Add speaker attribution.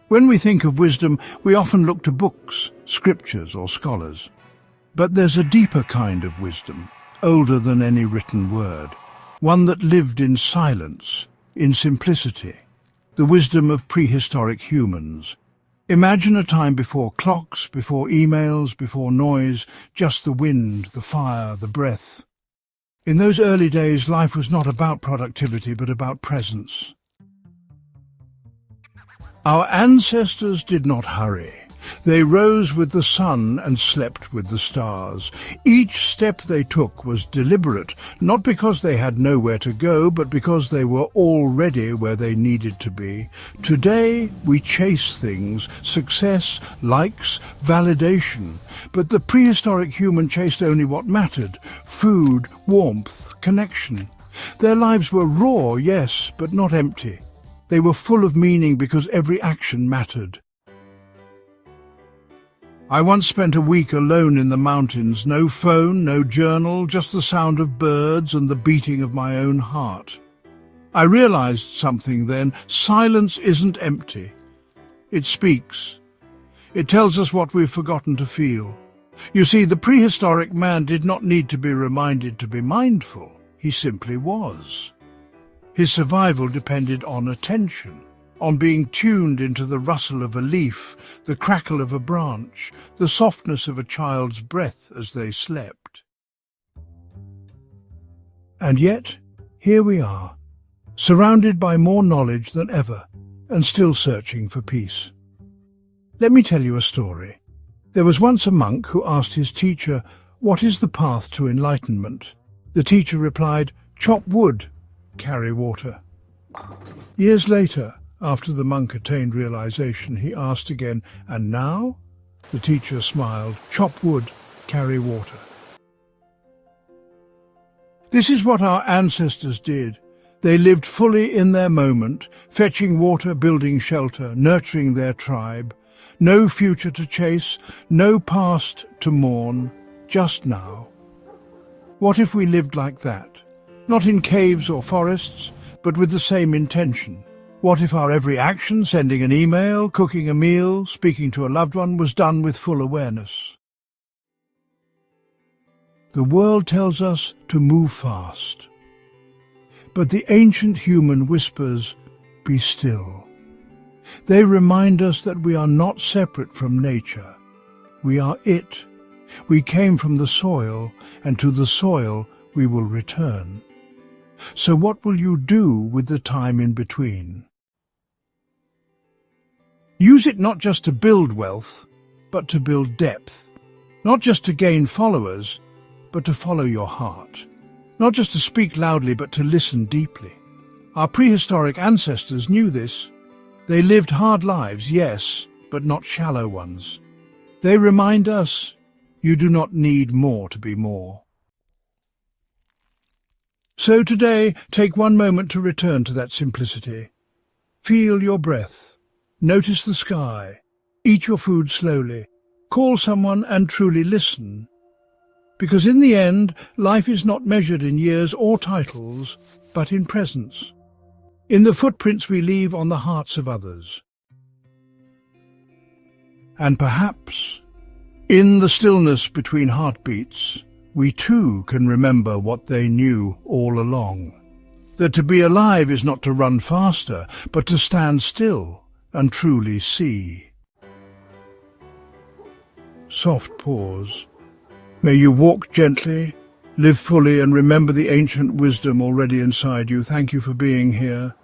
Speaker 1: When we think of wisdom, we often look to books, scriptures, or scholars. But there's a deeper kind of wisdom, older than any written word, one that lived in silence, in simplicity, the wisdom of prehistoric humans. Imagine a time before clocks, before emails, before noise, just the wind, the fire, the breath. In those early days, life was not about productivity, but about presence. Our ancestors did not hurry. They rose with the sun and slept with the stars. Each step they took was deliberate, not because they had nowhere to go, but because they were already where they needed to be. Today, we chase things, success, likes, validation. But the prehistoric human chased only what mattered: food, warmth, connection. Their lives were raw, yes, but not empty. They were full of meaning because every action mattered. I once spent a week alone in the mountains, no phone, no journal, just the sound of birds and the beating of my own heart. I realized something then. Silence isn't empty. It speaks. It tells us what we've forgotten to feel. You see, the prehistoric man did not need to be reminded to be mindful. He simply was. His survival depended on attention, on being tuned into the rustle of a leaf, the crackle of a branch, the softness of a child's breath as they slept. And yet, here we are, surrounded by more knowledge than ever, and still searching for peace. Let me tell you a story. There was once a monk who asked his teacher, "What is the path to enlightenment?" The teacher replied, "Chop wood, carry water." Years later, after the monk attained realization, he asked again, "And now?" The teacher smiled, "Chop wood, carry water." This is what our ancestors did. They lived fully in their moment, fetching water, building shelter, nurturing their tribe. No future to chase, no past to mourn, just now. What if we lived like that? Not in caves or forests, but with the same intention. What if our every action, sending an email, cooking a meal, speaking to a loved one, was done with full awareness? The world tells us to move fast. But the ancient human whispers, "Be still." They remind us that we are not separate from nature. We are it. We came from the soil, and to the soil we will return. So what will you do with the time in between? Use it not just to build wealth, but to build depth. Not just to gain followers, but to follow your heart. Not just to speak loudly, but to listen deeply. Our prehistoric ancestors knew this. They lived hard lives, yes, but not shallow ones. They remind us, you do not need more to be more. So today, take one moment to return to that simplicity. Feel your breath. Notice the sky. Eat your food slowly. Call someone and truly listen. Because in the end, life is not measured in years or titles, but in presence. In the footprints we leave on the hearts of others. And perhaps, in the stillness between heartbeats, we too can remember what they knew all along. That to be alive is not to run faster, but to stand still and truly see. Soft pause. May you walk gently, live fully, and remember the ancient wisdom already inside you. Thank you for being here.